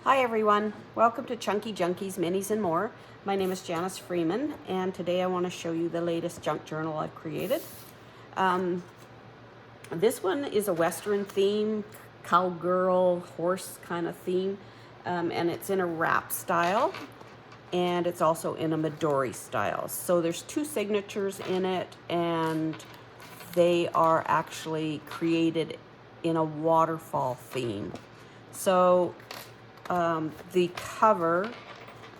Hi everyone, welcome to Chunky Junkies, Minis and More. My name is Janice Freeman and today I want to show you the latest junk journal I've created. This one is a Western theme, cowgirl, horse kind of theme, and it's in a wrap style and it's also in a Midori style. So there's two signatures in it and they are actually created in a waterfall theme. So the cover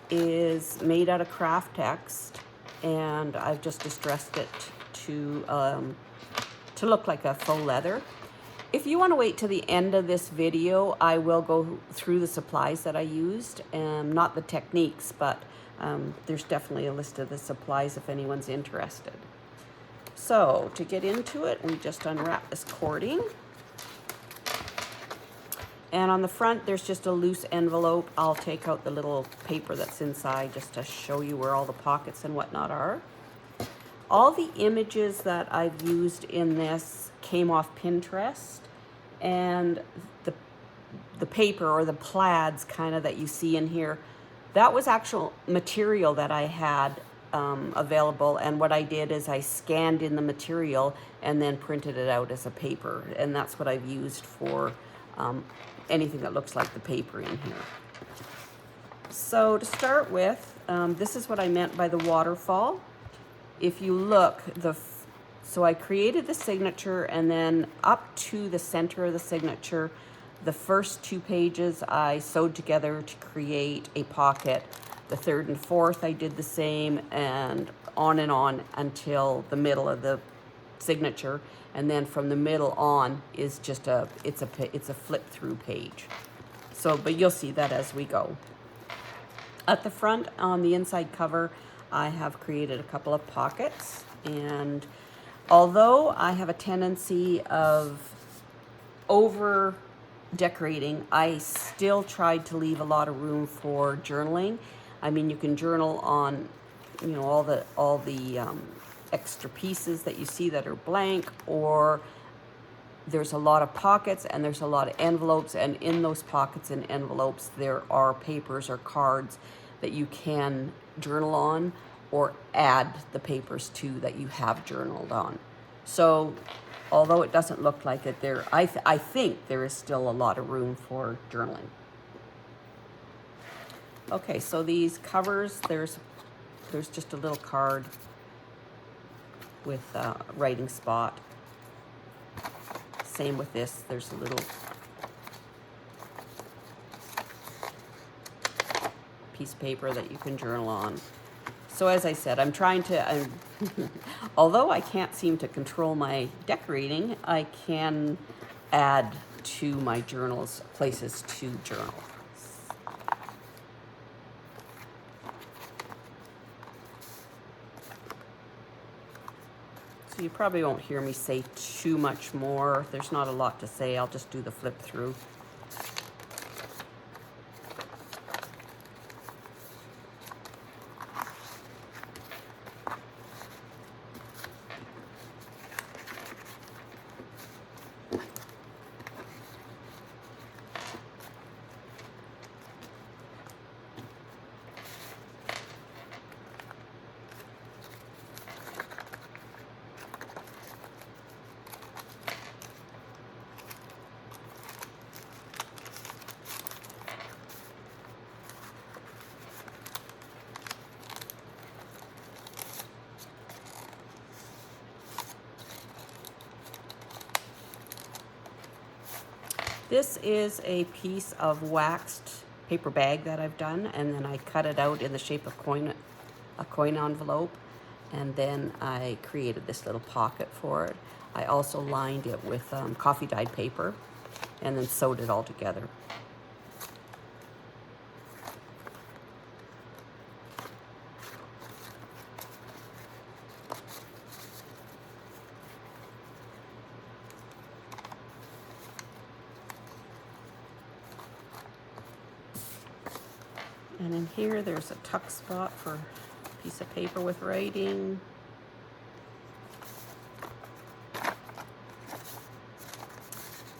is made out of craft text and I've just distressed it to look like a faux leather. If you want to wait to the end of this video, I will go through the supplies that I used, not the techniques, but there's definitely a list of the supplies if anyone's interested. So to get into it, we just unwrap this cording. And on the front, there's just a loose envelope. I'll take out the little paper that's inside just to show you where all the pockets and whatnot are. All the images that I've used in this came off Pinterest, and the paper or the plaids kind of that you see in here, that was actual material that I had available, and what I did is I scanned in the material and then printed it out as a paper, and that's what I've used for anything that looks like the paper in here. So to start with, this is what I meant by the waterfall. If you look, so I created the signature, and then up to the center of the signature, the first two pages I sewed together to create a pocket. The third and fourth I did the same, and on until the middle of the signature, and then from the middle on is just it's a flip through page. So, but you'll see that as we go. At the front, on the inside cover, I have created a couple of pockets, and although I have a tendency of over decorating, I still tried to leave a lot of room for journaling. I mean, you can journal on, you know, all the extra pieces that you see that are blank, or there's a lot of pockets and there's a lot of envelopes, and in those pockets and envelopes there are papers or cards that you can journal on or add the papers to that you have journaled on. So although it doesn't look like it, I think there is still a lot of room for journaling. Okay, so these covers, there's just a little card with a writing spot. Same with this, there's a little piece of paper that you can journal on. So as I said, I'm trying to, although I can't seem to control my decorating, I can add to my journals places to journal. So you probably won't hear me say too much more. There's not a lot to say. I'll just do the flip through. This is a piece of waxed paper bag that I've done, and then I cut it out in the shape of a coin envelope, and then I created this little pocket for it. I also lined it with coffee dyed paper and then sewed it all together. And in here, there's a tuck spot for a piece of paper with writing.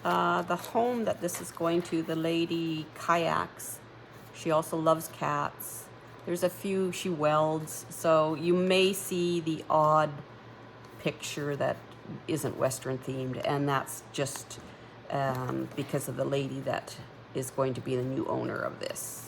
The home that this is going to, the lady kayaks She also loves cats. There's a few she welds, so you may see the odd picture that isn't Western themed, and that's just because of the lady that is going to be the new owner of this.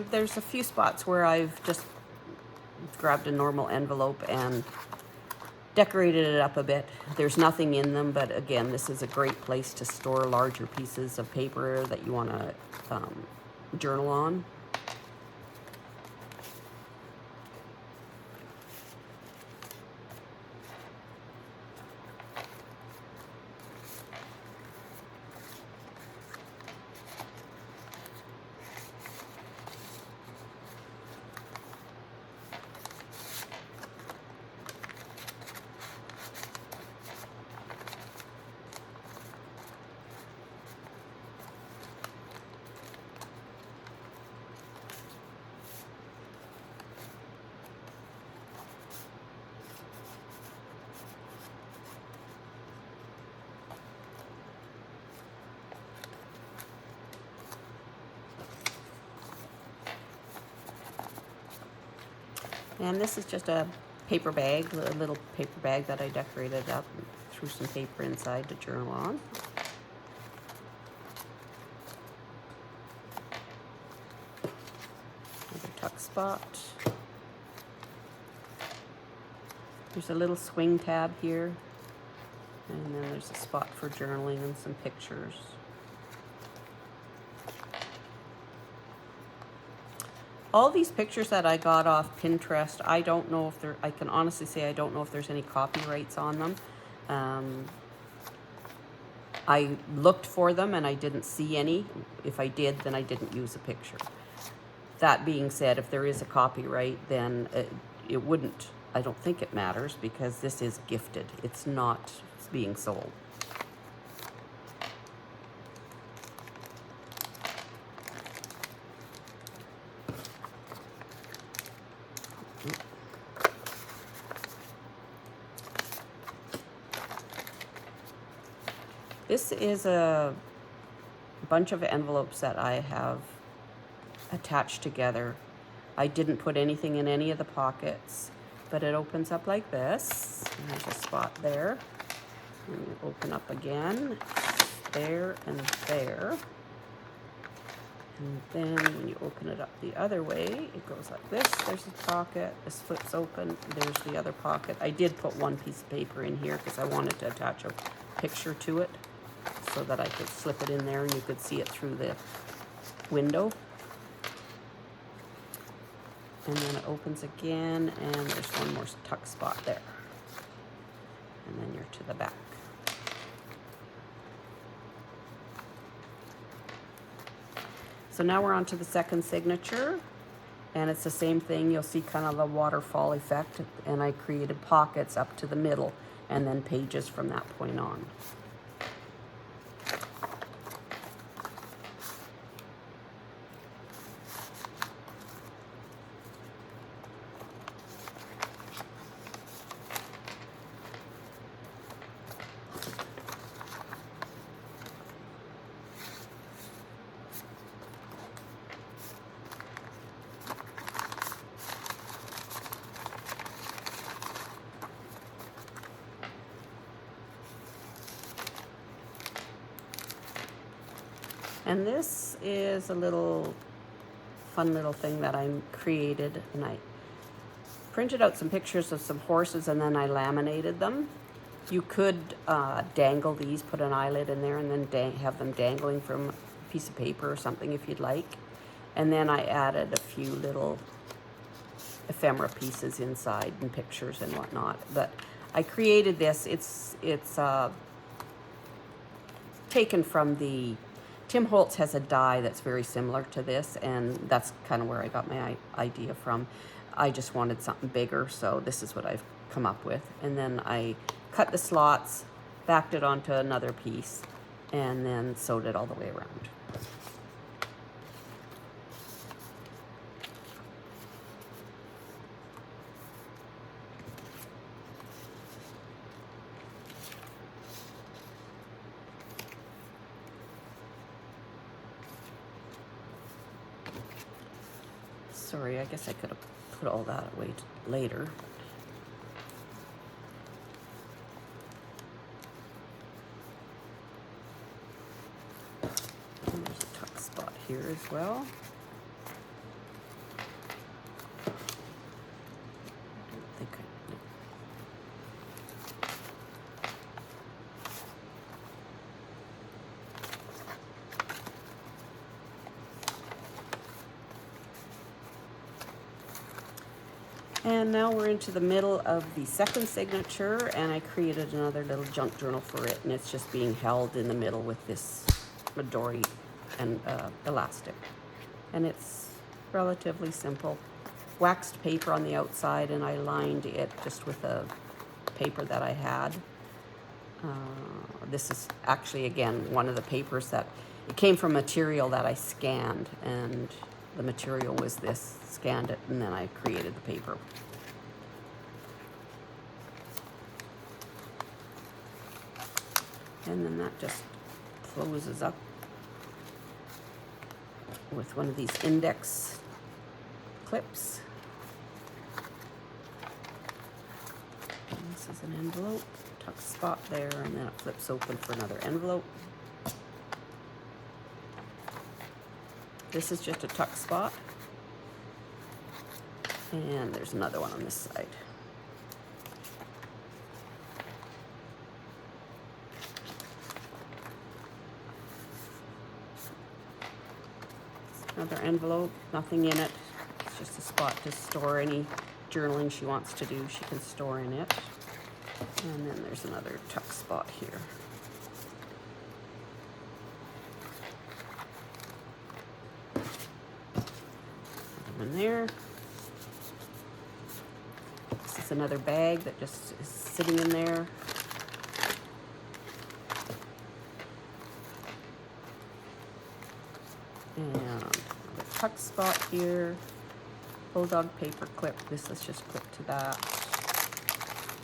There's a few spots where I've just grabbed a normal envelope and decorated it up a bit. There's nothing in them, but again, this is a great place to store larger pieces of paper that you want to journal on. And this is just a paper bag, a little paper bag that I decorated up and threw some paper inside to journal on. Another tuck spot. There's a little swing tab here. And then there's a spot for journaling and some pictures. All these pictures that I got off Pinterest, I don't know if I can honestly say I don't know if there's any copyrights on them. I looked for them and I didn't see any. If I did, then I didn't use a picture. That being said, if there is a copyright, then it wouldn't, I don't think it matters because this is gifted. It's not being sold. This is a bunch of envelopes that I have attached together. I didn't put anything in any of the pockets, but it opens up like this. And there's a spot there. And you open up again, there and there. And then when you open it up the other way, it goes like this. There's a pocket, this flips open, there's the other pocket. I did put one piece of paper in here because I wanted to attach a picture to it so that I could slip it in there and you could see it through the window. And then it opens again, and there's one more tuck spot there. And then you're to the back. So now we're on to the second signature, and it's the same thing. You'll see kind of a waterfall effect, and I created pockets up to the middle and then pages from that point on. And this is a little fun little thing that I created, and I printed out some pictures of some horses and then I laminated them. You could dangle these, put an eyelid in there, and then have them dangling from a piece of paper or something if you'd like. And then I added a few little ephemera pieces inside and pictures and whatnot. But I created this. It's taken from the Tim Holtz has a die that's very similar to this, and that's kind of where I got my idea from. I just wanted something bigger, so this is what I've come up with. And then I cut the slots, backed it onto another piece, and then sewed it all the way around. Sorry, I guess I could have put all that away later. And there's a tuck spot here as well. I don't think And now we're into the middle of the second signature, and I created another little junk journal for it, and it's just being held in the middle with this Midori and elastic. And it's relatively simple. Waxed paper on the outside, and I lined it just with a paper that I had. This is actually, again, one of the papers that, it came from material that I scanned, and the material was this, scanned it, and then I created the paper. And then that just closes up with one of these index clips. And this is an envelope, tuck spot there, and then it flips open for another envelope. This is just a tuck spot. And there's another one on this side. Another envelope, nothing in it. It's just a spot to store any journaling she wants to do, she can store in it. And then there's another tuck spot here. In there. This is another bag that just is sitting in there. And the tuck spot here. Bulldog paper clip. This is just clipped to that.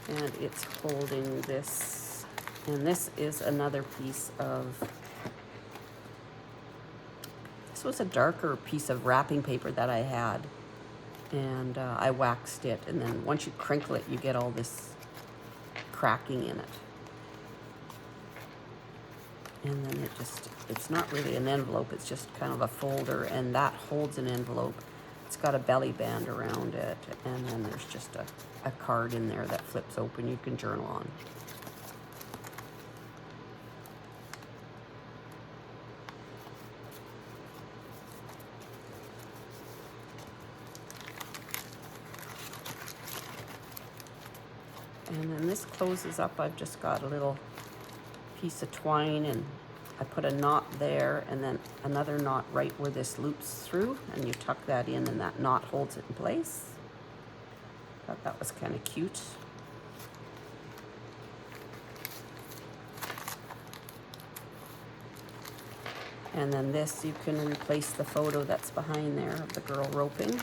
And it's holding this. And this is another piece of, this was a darker piece of wrapping paper that I had, and I waxed it, and then once you crinkle it, you get all this cracking in it. And then it just, it's not really an envelope, it's just kind of a folder, and that holds an envelope. It's got a belly band around it, and then there's just a card in there that flips open you can journal on. And then this closes up. I've just got a little piece of twine, and I put a knot there and then another knot right where this loops through, and you tuck that in and that knot holds it in place. Thought that was kind of cute. And then this, you can replace the photo that's behind there of the girl roping.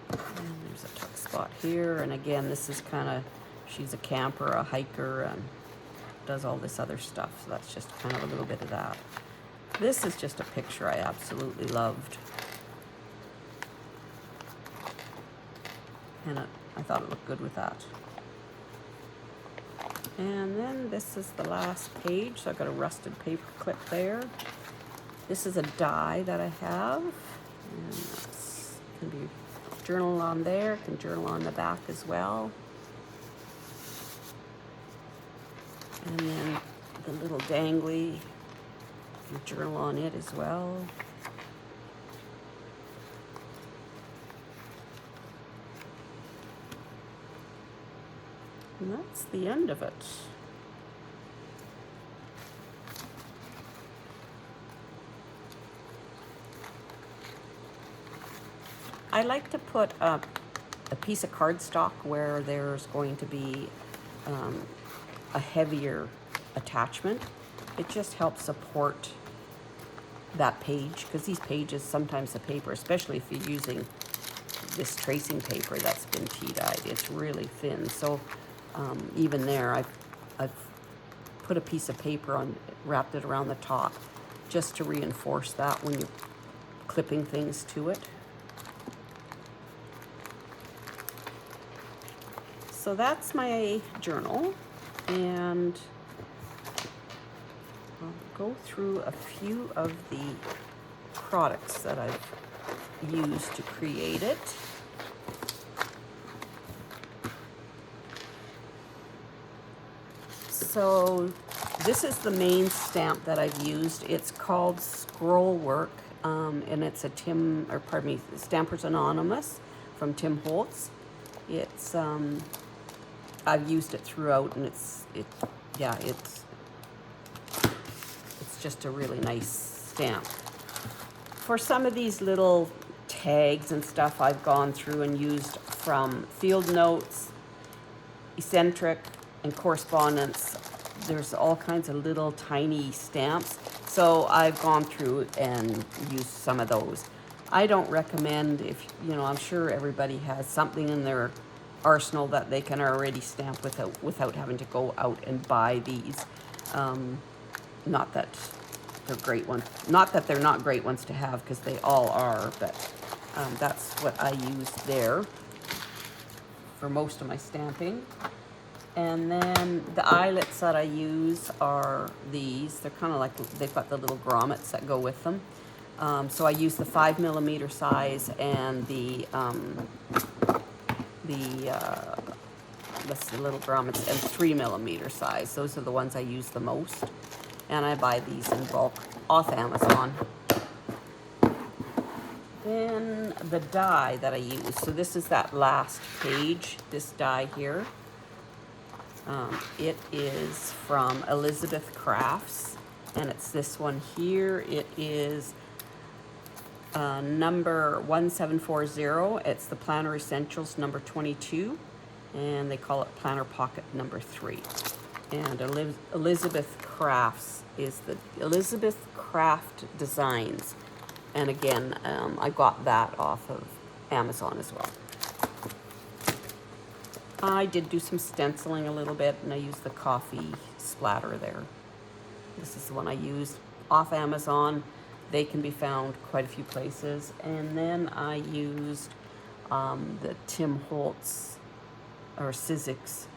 And there's a tuck spot here. And again, this is kind of, she's a camper, a hiker, and does all this other stuff. So that's just kind of a little bit of that. This is just a picture I absolutely loved. And I thought it looked good with that. And then this is the last page. So I've got a rusted paper clip there. This is a die that I have. And that's can be journal on there, can journal on the back as well. And then the little dangly, you journal on it as well. And that's the end of it. I like to put a piece of cardstock where there's going to be a heavier attachment. It just helps support that page, because these pages, sometimes the paper, especially if you're using this tracing paper that's been tea-dyed, it's really thin. So even there, I've put a piece of paper on, wrapped it around the top, just to reinforce that when you're clipping things to it. So that's my journal, and I'll go through a few of the products that I've used to create it. So this is the main stamp that I've used. It's called Scroll Work, and it's a Stampers Anonymous from Tim Holtz. It's I've used it throughout, and it's just a really nice stamp. For some of these little tags and stuff, I've gone through and used from Field Notes, Eccentric, and Correspondence. There's all kinds of little tiny stamps, so I've gone through and used some of those. I don't recommend, if I'm sure everybody has something in their arsenal that they can already stamp without having to go out and buy these. Not that they're great ones, not that they're not great ones to have, because they all are, but that's what I use there for most of my stamping. And then the eyelets that I use are these. They're kind of like, they've got the little grommets that go with them. So I use the 5mm size and the little grommets and 3mm size. Those are the ones I use the most. And I buy these in bulk off Amazon. Then the die that I use. So this is that last page, this die here. It is from Elizabeth Crafts, and it's this one here. It is number 1740. It's the Planner Essentials number 22, and they call it Planner Pocket number 3. And Elizabeth Crafts is the Elizabeth Craft Designs. And again, I got that off of Amazon as well. I did do some stenciling a little bit, and I used the coffee splatter there. This is the one I used off Amazon. They can be found quite a few places. And then I used the Tim Holtz, or Sizzix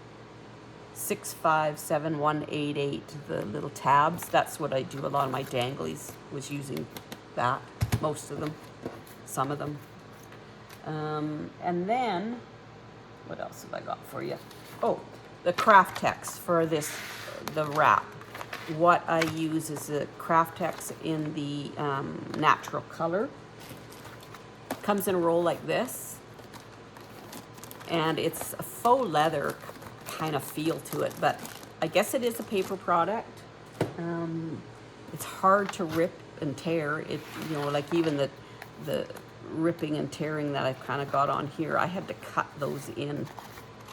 657188, the little tabs. That's what I do. A lot of my danglies was using that, most of them, some of them. And then, what else have I got for you? Oh, the craft text for this, the wrap. What I use is a craft text in the natural color. Comes in a roll like this, and it's a faux leather kind of feel to it, but I guess it is a paper product. It's hard to rip and tear. It, you know, like even the ripping and tearing that I've kind of got on here, I had to cut those in.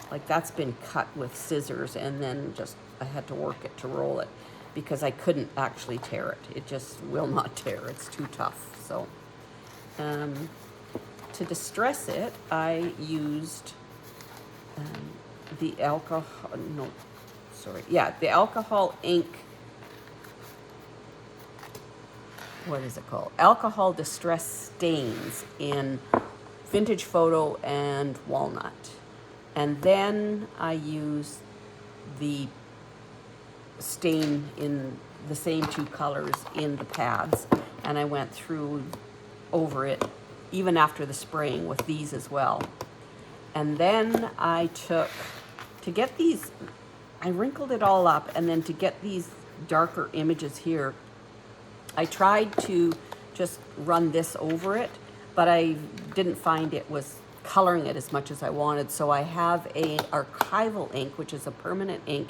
Like that's been cut with scissors, and then just I had to work it to roll it because I couldn't actually tear it. It just will not tear. It's too tough. So to distress it, I used the alcohol, no, sorry, yeah, the alcohol ink, what is it called? Alcohol Distress Stains in Vintage Photo and Walnut. And then I used the stain in the same two colors in the pads, and I went through over it even after the spraying with these as well. And then I took, to get these, I wrinkled it all up, and then to get these darker images here, I tried to just run this over it, but I didn't find it was coloring it as much as I wanted. So I have a archival ink, which is a permanent ink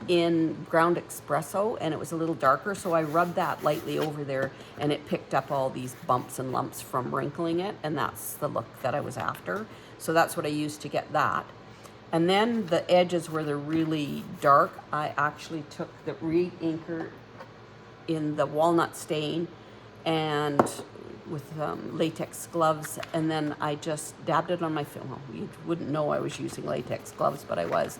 in ground espresso, and it was a little darker, so I rubbed that lightly over there, and it picked up all these bumps and lumps from wrinkling it, and that's the look that I was after. So that's what I used to get that. And then the edges where they're really dark, I actually took the re-inker in the walnut stain and with latex gloves, and then I just dabbed it on my film. Well, you wouldn't know I was using latex gloves, but I was.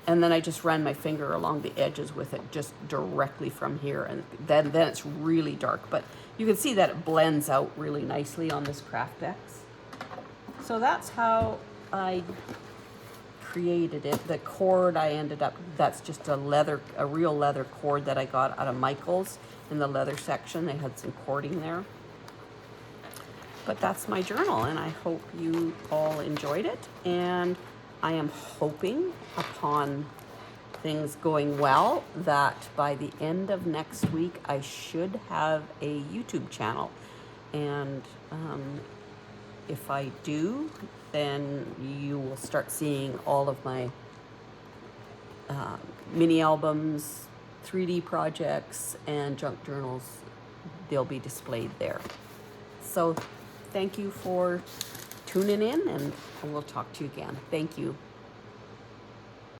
And then I just ran my finger along the edges with it, just directly from here, and then it's really dark. But you can see that it blends out really nicely on this Craft X. So that's how I created it. The cord I ended up, that's just a real leather cord that I got out of Michael's in the leather section. They had some cording there. But that's my journal, and I hope you all enjoyed it. And I am hoping, upon things going well, that by the end of next week I should have a YouTube channel. And if I do, then you will start seeing all of my mini albums, 3D projects, and junk journals. They'll be displayed there. So thank you for tuning in, and we'll talk to you again. Thank you.